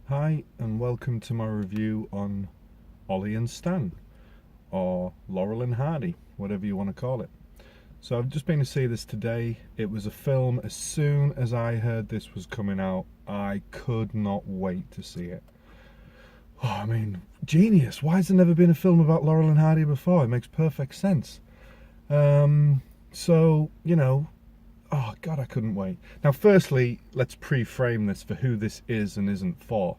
Hi and welcome to my review on Ollie and Stan, or Laurel and Hardy, whatever you want to call it. So I've just been to see this today. It was a film, as soon as I heard this was coming out, I could not wait to see it. Oh, I mean, genius. Why has there never been a film about Laurel and Hardy before? It makes perfect sense. So, oh God, I couldn't wait. Now, firstly, let's pre-frame this for who this is and isn't for.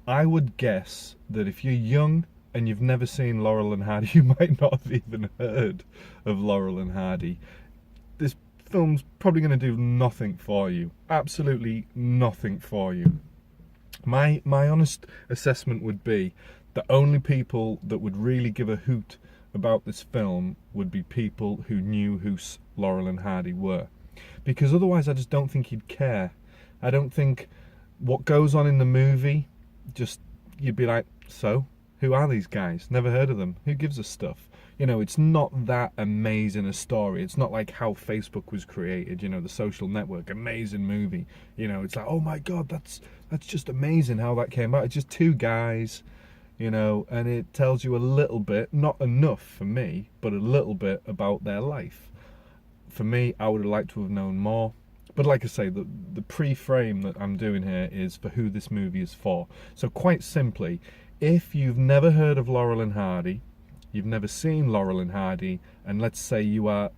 I would guess that if you're young and you've never seen Laurel and Hardy, you might not have even heard of Laurel and Hardy. This film's probably going to do nothing for you. Absolutely nothing for you. My honest assessment would be the only people that would really give a hoot about this film would be people who knew who Laurel and Hardy were. Because otherwise I just don't think you'd care. I don't think what goes on in the movie, just you'd be like, so who are these guys? Never heard of them. Who gives a stuff? It's not that amazing a story. It's not like how Facebook was created, the social network, amazing movie. It's like, oh my God, that's just amazing how that came out. It's just two guys, and it tells you a little bit, not enough for me, but a little bit about their life. For me, I would have liked to have known more. But like I say, the pre-frame that I'm doing here is for who this movie is for. So quite simply, if you've never heard of Laurel and Hardy, you've never seen Laurel and Hardy, and let's say you are,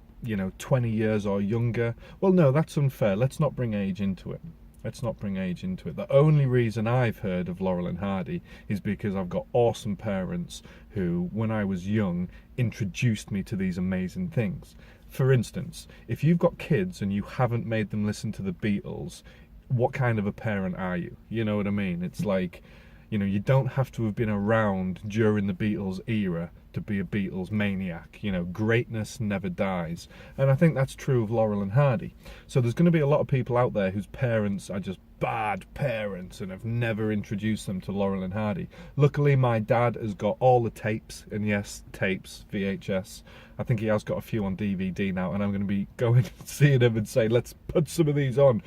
20 years or younger, well, no, that's unfair. Let's not bring age into it. The only reason I've heard of Laurel and Hardy is because I've got awesome parents who, when I was young, introduced me to these amazing things. For instance, if you've got kids and you haven't made them listen to the Beatles, what kind of a parent are you? You know what I mean? It's like, you don't have to have been around during the Beatles era to be a Beatles maniac. Greatness never dies. And I think that's true of Laurel and Hardy. So there's going to be a lot of people out there whose parents are just bad parents and have never introduced them to Laurel and Hardy. Luckily, my dad has got all the tapes, and yes, tapes, VHS. I think he has got a few on DVD now, and I'm going to be going and seeing him and say, let's put some of these on.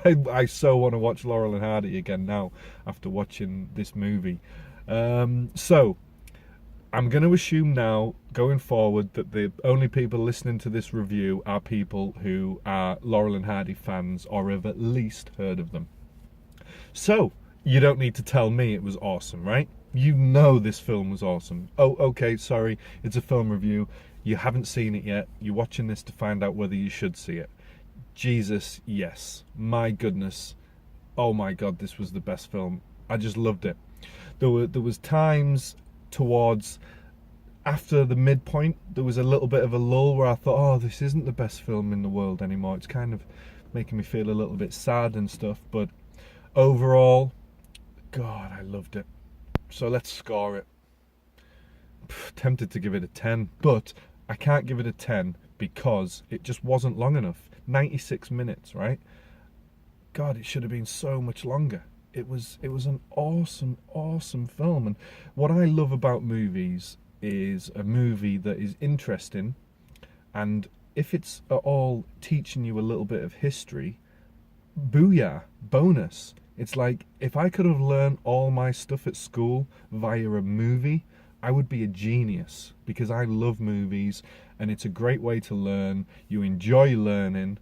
I so want to watch Laurel and Hardy again now after watching this movie. So I'm going to assume now, going forward, that the only people listening to this review are people who are Laurel and Hardy fans or have at least heard of them. So, you don't need to tell me it was awesome, right? You know this film was awesome. Oh, okay, sorry, it's a film review. You haven't seen it yet. You're watching this to find out whether you should see it. Jesus, yes. My goodness. Oh my God, this was the best film. I just loved it. There was times towards after the midpoint, there was a little bit of a lull where I thought, oh, this isn't the best film in the world anymore. It's kind of making me feel a little bit sad and stuff, but overall, God, I loved it. So let's score it. Tempted to give it a 10, but I can't give it a 10 because it just wasn't long enough. 96 minutes, right? God, it should have been so much longer. It was an awesome film. And what I love about movies is a movie that is interesting, and if it's at all teaching you a little bit of history, booyah, bonus. It's like, if I could have learned all my stuff at school via a movie, I would be a genius, because I love movies and it's a great way to learn. You enjoy learning,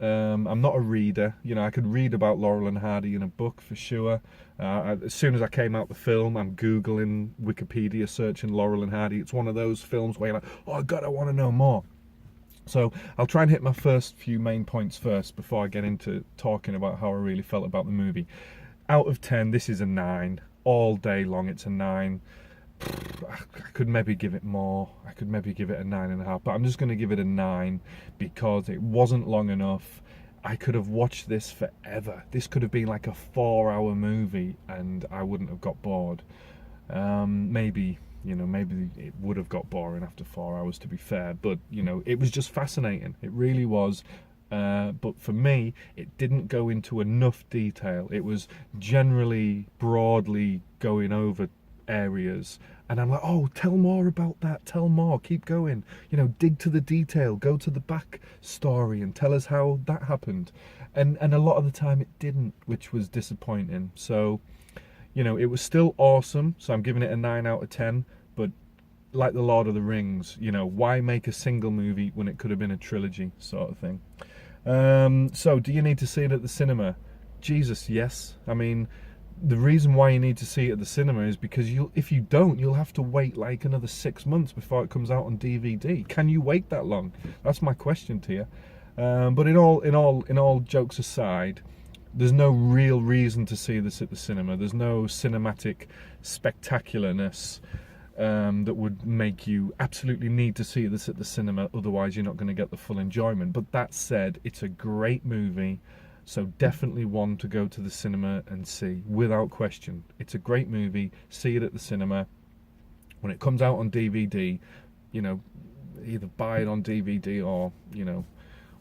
I'm not a reader. I could read about Laurel and Hardy in a book for sure. As soon as I came out the film, I'm Googling, Wikipedia, searching Laurel and Hardy. It's one of those films where you're like, oh God, I want to know more. So I'll try and hit my first few main points first before I get into talking about how I really felt about the movie. Out of 10, this is a 9. All day long, it's a 9. I could maybe give it more. I could maybe give it a 9.5, but I'm just going to give it a 9 because it wasn't long enough. I could have watched this forever. This could have been like a 4-hour movie and I wouldn't have got bored. Maybe it would have got boring after 4 hours, to be fair, but it was just fascinating. It really was. But for me, it didn't go into enough detail. It was generally broadly going over areas, and I'm like, oh, tell more about that, tell more, keep going, dig to the detail, go to the back story and tell us how that happened. and a lot of the time it didn't, which was disappointing. So, you know, it was still awesome, so I'm giving it a 9 out of 10, but like the Lord of the Rings, you know, why make a single movie when it could have been a trilogy sort of thing? So do you need to see it at the cinema? Jesus, yes. I mean, the reason why you need to see it at the cinema is because if you don't, you'll have to wait like another 6 months before it comes out on DVD. Can you wait that long? That's my question to you. But in all jokes aside, there's no real reason to see this at the cinema. There's no cinematic spectacularness that would make you absolutely need to see this at the cinema, otherwise you're not going to get the full enjoyment. But that said, it's a great movie, so definitely one to go to the cinema and see, without question. It's a great movie, see it at the cinema. When it comes out on DVD, you know, either buy it on DVD or, you know,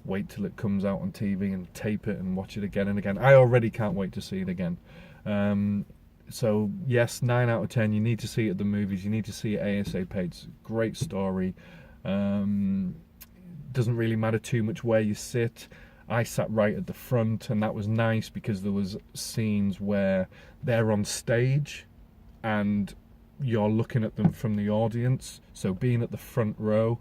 wait till it comes out on TV and tape it and watch it again and again. I already can't wait to see it again. So yes, 9 out of 10. You need to see it at the movies. You need to see it ASAP. It's a great story. Doesn't really matter too much where you sit. I sat right at the front, and that was nice because there was scenes where they're on stage and you're looking at them from the audience. So being at the front row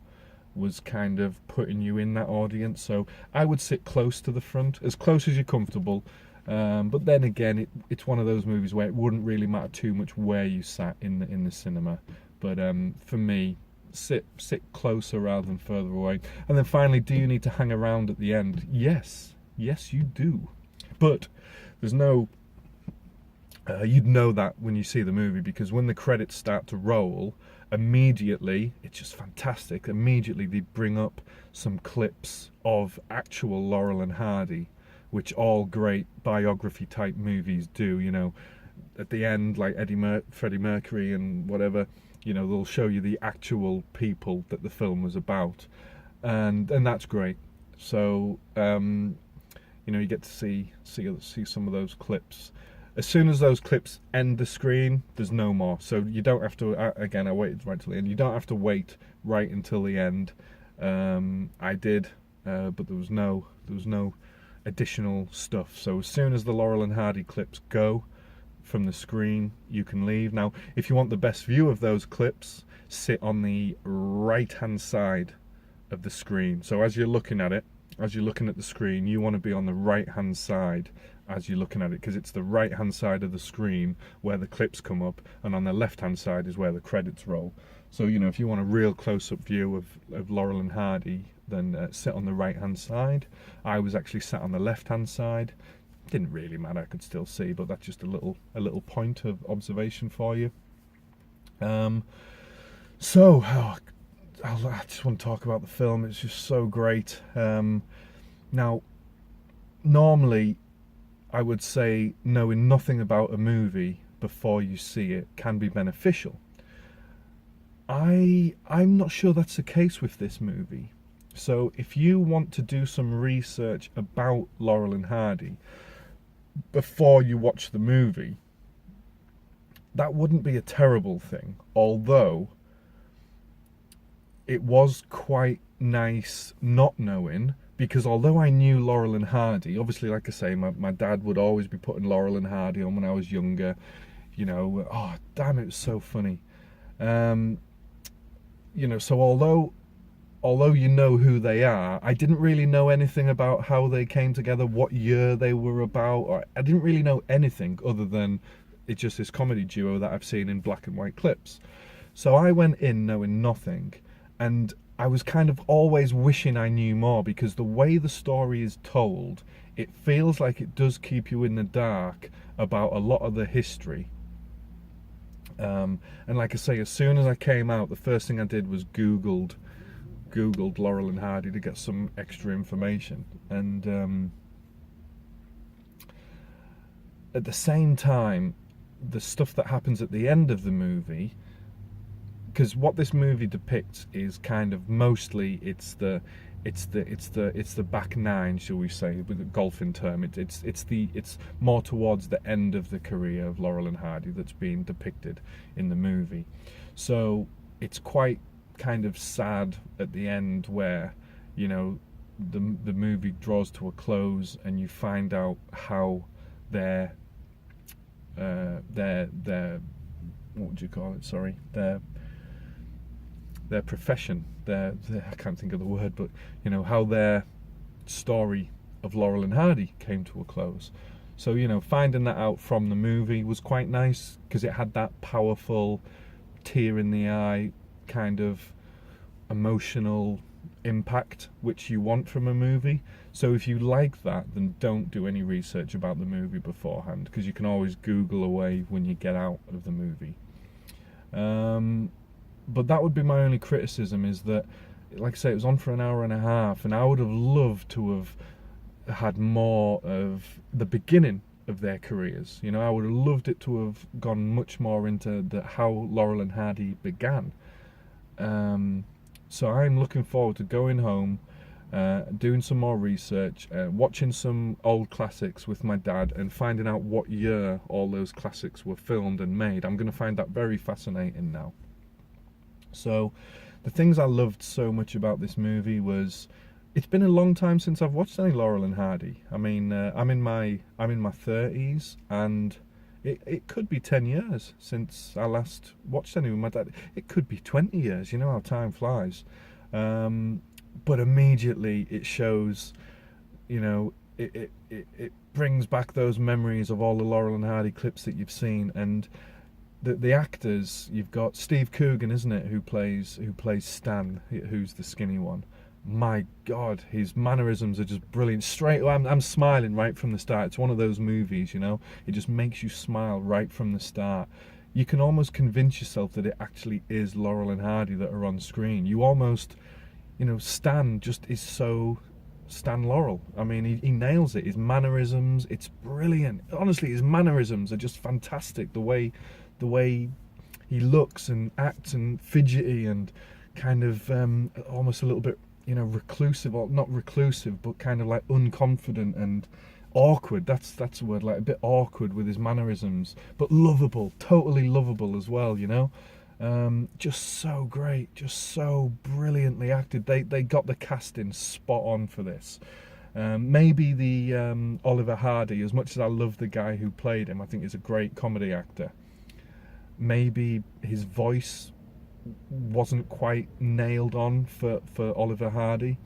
was kind of putting you in that audience. So I would sit close to the front, as close as you're comfortable. But then again, it's one of those movies where it wouldn't really matter too much where you sat in the cinema. But for me, sit closer rather than further away. And then finally, do you need to hang around at the end? Yes, you do. But there's no. You'd know that when you see the movie, because when the credits start to roll, immediately, it's just fantastic. Immediately, they bring up some clips of actual Laurel and Hardy, which all great biography type movies do. You know, at the end, like Freddie Mercury and whatever, you know, they'll show you the actual people that the film was about, and that's great. So you know, you get to see some of those clips. As soon as those clips end the screen, there's no more. So you don't have to. Again, I waited right till the end. You don't have to wait right until the end. I did, but there was no additional stuff. So as soon as the Laurel and Hardy clips go from the screen, you can leave. Now, if you want the best view of those clips, sit on the right-hand side of the screen. So as you're looking at it, as you're looking at the screen, you want to be on the right-hand side as you're looking at it, because it's the right-hand side of the screen where the clips come up, and on the left-hand side is where the credits roll. So, you know, if you want a real close-up view of Laurel and Hardy, then sit on the right-hand side. I was actually sat on the left-hand side. Didn't really matter, I could still see, but that's just a little point of observation for you. I just want to talk about the film. It's just so great. Now, normally, I would say knowing nothing about a movie before you see it can be beneficial. I'm not sure that's the case with this movie. So if you want to do some research about Laurel and Hardy before you watch the movie, that wouldn't be a terrible thing, although it was quite nice not knowing, because although I knew Laurel and Hardy, obviously, like I say, my dad would always be putting Laurel and Hardy on when I was younger. You know, oh damn, it was so funny. You know, so although you know who they are, I didn't really know anything about how they came together, what year they were about. Or I didn't really know anything other than it's just this comedy duo that I've seen in black and white clips. So I went in knowing nothing, and I was kind of always wishing I knew more, because the way the story is told, it feels like it does keep you in the dark about a lot of the history. And like I say, as soon as I came out, the first thing I did was Googled Laurel and Hardy to get some extra information. And at the same time, the stuff that happens at the end of the movie, because what this movie depicts is kind of mostly it's the back nine, shall we say, with a golfing term. It's more towards the end of the career of Laurel and Hardy that's being depicted in the movie. So it's quite kind of sad at the end, where, you know, the movie draws to a close, and you find out how their what would you call it? Sorry, their profession, their I can't think of the word, but you know how their story of Laurel and Hardy came to a close. So you know, finding that out from the movie was quite nice because it had that powerful, tear in the eye kind of emotional impact which you want from a movie. So if you like that, then don't do any research about the movie beforehand, because you can always Google away when you get out of the movie. But that would be my only criticism, is that, like I say, it was on for an hour and a half, and I would have loved to have had more of the beginning of their careers. You know, I would have loved it to have gone much more into how Laurel and Hardy began. So I'm looking forward to going home, doing some more research, watching some old classics with my dad, and finding out what year all those classics were filmed and made. I'm going to find that very fascinating now. So the things I loved so much about this movie was, it's been a long time since I've watched any Laurel and Hardy. I mean, I'm in my 30s, and it could be 10 years since I last watched any with my dad. It could be 20 years, you know how time flies. But immediately it shows, you know, it brings back those memories of all the Laurel and Hardy clips that you've seen. And the actors, you've got Steve Coogan, isn't it, who plays Stan, who's the skinny one. My God, his mannerisms are just brilliant. Straight away, I'm smiling right from the start. It's one of those movies, you know, it just makes you smile right from the start. You can almost convince yourself that it actually is Laurel and Hardy that are on screen. You almost, you know, Stan just is so Stan Laurel. I mean, he nails it. His mannerisms, it's brilliant. Honestly, his mannerisms are just fantastic. The way he looks and acts, and fidgety, and kind of almost a little bit, you know, reclusive, or not reclusive, but kind of like unconfident and awkward. That's the word, like a bit awkward with his mannerisms, but lovable, totally lovable as well, you know. Just so great, just so brilliantly acted. They got the casting spot on for this. Maybe the Oliver Hardy, as much as I love the guy who played him, I think he's a great comedy actor. Maybe his voice wasn't quite nailed on for Oliver Hardy,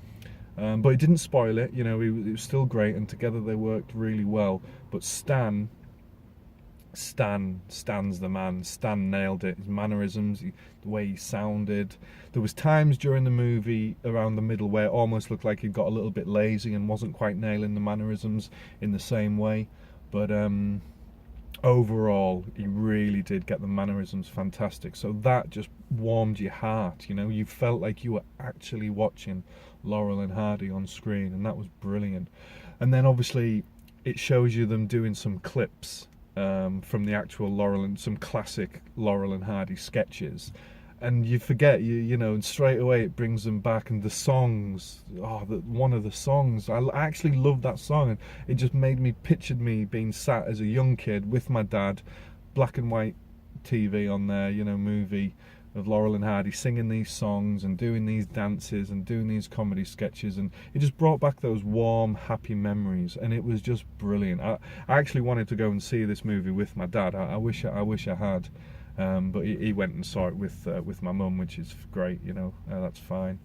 but it didn't spoil it. You know, it was still great, and together they worked really well. But Stan's the man. Stan nailed it. His mannerisms, the way he sounded. There was times during the movie around the middle where it almost looked like he'd got a little bit lazy and wasn't quite nailing the mannerisms in the same way. But overall, he really did get the mannerisms fantastic. So that just warmed your heart, you know. You felt like you were actually watching Laurel and Hardy on screen, and that was brilliant. And then obviously it shows you them doing some clips from the actual Laurel, and some classic Laurel and Hardy sketches. And you forget, you know, and straight away it brings them back. And the songs, one of the songs, I actually loved that song, and it just pictured me being sat as a young kid with my dad, black and white TV on there, you know, movie of Laurel and Hardy singing these songs and doing these dances and doing these comedy sketches, and it just brought back those warm, happy memories, and it was just brilliant. I actually wanted to go and see this movie with my dad. I wish I had. But he went and saw it with my mum, which is great, you know. That's fine.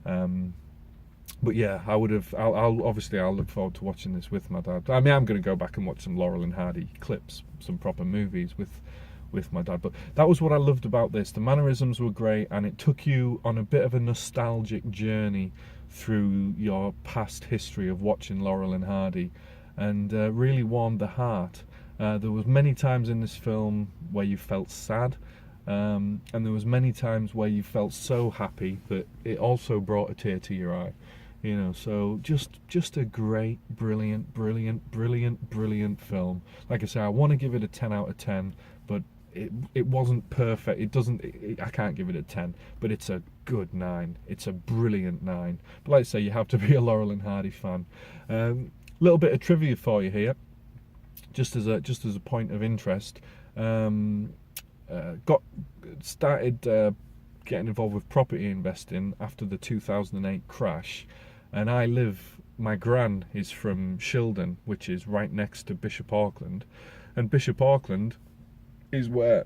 But yeah, I'll look forward to watching this with my dad. I mean, I'm going to go back and watch some Laurel and Hardy clips, some proper movies with my dad. But that was what I loved about this. The mannerisms were great, and it took you on a bit of a nostalgic journey through your past history of watching Laurel and Hardy, and really warmed the heart. There was many times in this film where you felt sad, and there was many times where you felt so happy that it also brought a tear to your eye, you know. So just a great, brilliant film. Like I say, I want to give it a 10 out of 10, but it wasn't perfect. I can't give it a 10, but it's a good 9. It's a brilliant 9. But like I say, you have to be a Laurel and Hardy fan. Little bit of trivia for you here. Just as a point of interest, started getting involved with property investing after the 2008 crash, and my gran is from Shildon, which is right next to Bishop Auckland, and Bishop Auckland is where,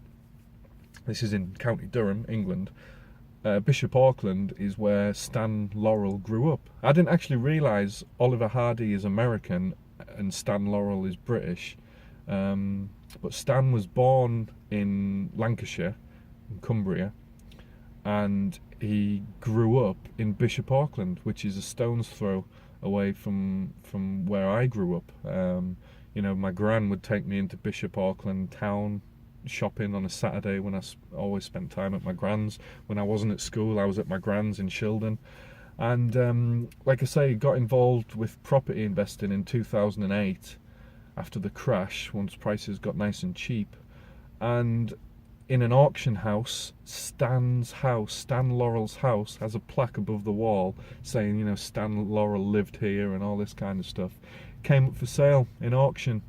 this is in County Durham, England. Bishop Auckland is where Stan Laurel grew up. I didn't actually realise Oliver Hardy is American and Stan Laurel is British. But Stan was born in Lancashire, in Cumbria, and he grew up in Bishop Auckland, which is a stone's throw away from where I grew up. My gran would take me into Bishop Auckland town shopping on a Saturday when I always spent time at my gran's. When I wasn't at school, I was at my gran's in Shildon. And like I say, got involved with property investing in 2008 after the crash, once prices got nice and cheap. And in an auction house, Stan Laurel's house, has a plaque above the wall saying, Stan Laurel lived here and all this kind of stuff. Came up for sale in auction.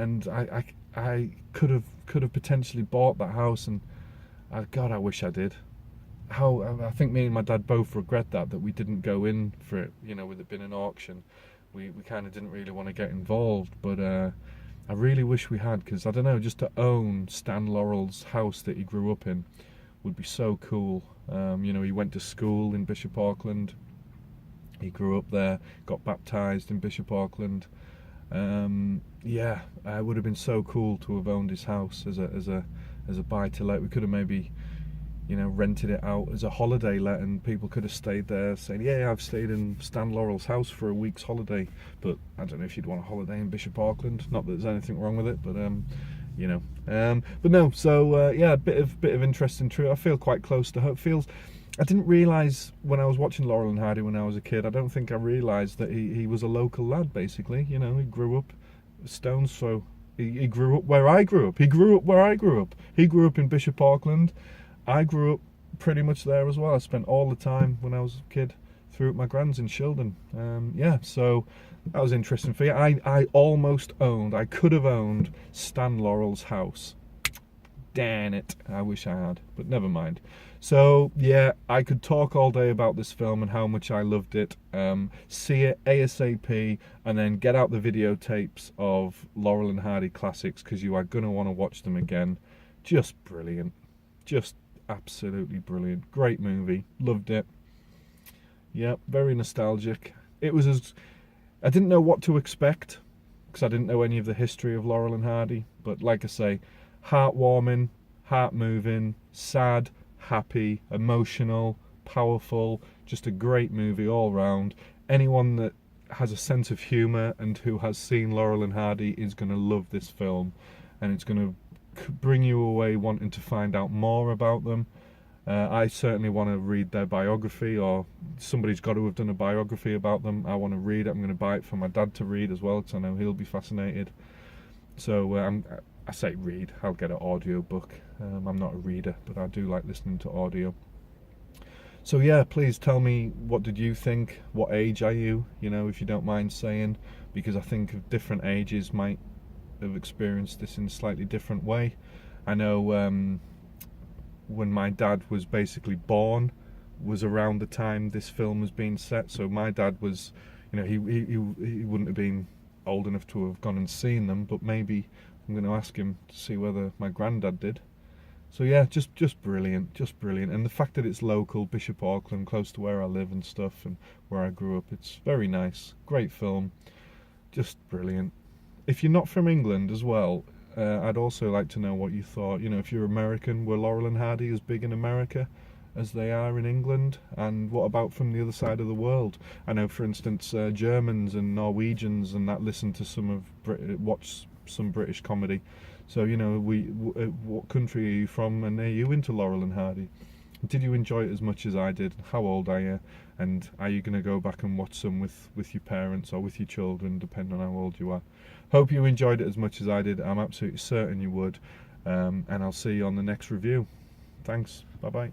And I could have potentially bought that house, and God, I wish I did. I think me and my dad both regret that we didn't go in for it. With it being an auction, we kind of didn't really want to get involved. But I really wish we had, because I don't know, just to own Stan Laurel's house that he grew up in would be so cool. He went to school in Bishop Auckland. He grew up there, got baptised in Bishop Auckland. It would have been so cool to have owned his house as a buy-to-let. We could have maybe, rented it out as a holiday let, and people could have stayed there saying, yeah, I've stayed in Stan Laurel's house for a week's holiday. But I don't know if you'd want a holiday in Bishop Auckland. Not that there's anything wrong with it, but but no. So a bit of interesting truth. I feel quite close to her. I didn't realise when I was watching Laurel and Hardy when I was a kid, I don't think I realised that he was a local lad, basically. He grew up a stone's throw. He grew up where I grew up. He grew up where I grew up. He grew up in Bishop Auckland. I grew up pretty much there as well. I spent all the time when I was a kid through at my gran's in Shildon. So that was interesting for you. I could have owned Stan Laurel's house. Damn it, I wish I had, but never mind. So yeah, I could talk all day about this film and how much I loved it. See it ASAP, and then get out the videotapes of Laurel and Hardy classics, because you are going to want to watch them again. Just brilliant. Just absolutely brilliant. Great movie. Loved it. Yeah, very nostalgic. I didn't know what to expect, because I didn't know any of the history of Laurel and Hardy, but like I say, heartwarming, heart-moving, sad, happy, emotional, powerful, just a great movie all round. Anyone that has a sense of humour and who has seen Laurel and Hardy is going to love this film, and it's going to bring you away wanting to find out more about them. I certainly want to read their biography, or somebody's got to have done a biography about them. I want to read it. I'm going to buy it for my dad to read as well, because I know he'll be fascinated. So I say read, I'll get an audio book. I'm not a reader, but I do like listening to audio. So yeah, please tell me, what did you think? What age are you? If you don't mind saying, because I think of different ages might have experienced this in a slightly different way. I know when my dad was basically born was around the time this film was being set. So my dad was, he wouldn't have been old enough to have gone and seen them, but maybe I'm going to ask him to see whether my granddad did. So yeah, just brilliant, and the fact that it's local, Bishop Auckland, close to where I live and stuff, and where I grew up, it's very nice. Great film, just brilliant. If you're not from England as well, I'd also like to know what you thought. If you're American, were Laurel and Hardy as big in America as they are in England? And what about from the other side of the world? I know, for instance, Germans and Norwegians and that listen to watch some British comedy. So what country are you from, and are you into Laurel and Hardy? Did you enjoy it as much as I did? How old are you? And are you going to go back and watch some with your parents or with your children, depending on how old you are? Hope you enjoyed it as much as I did. I'm absolutely certain you would. And I'll see you on the next review. Thanks. Bye bye.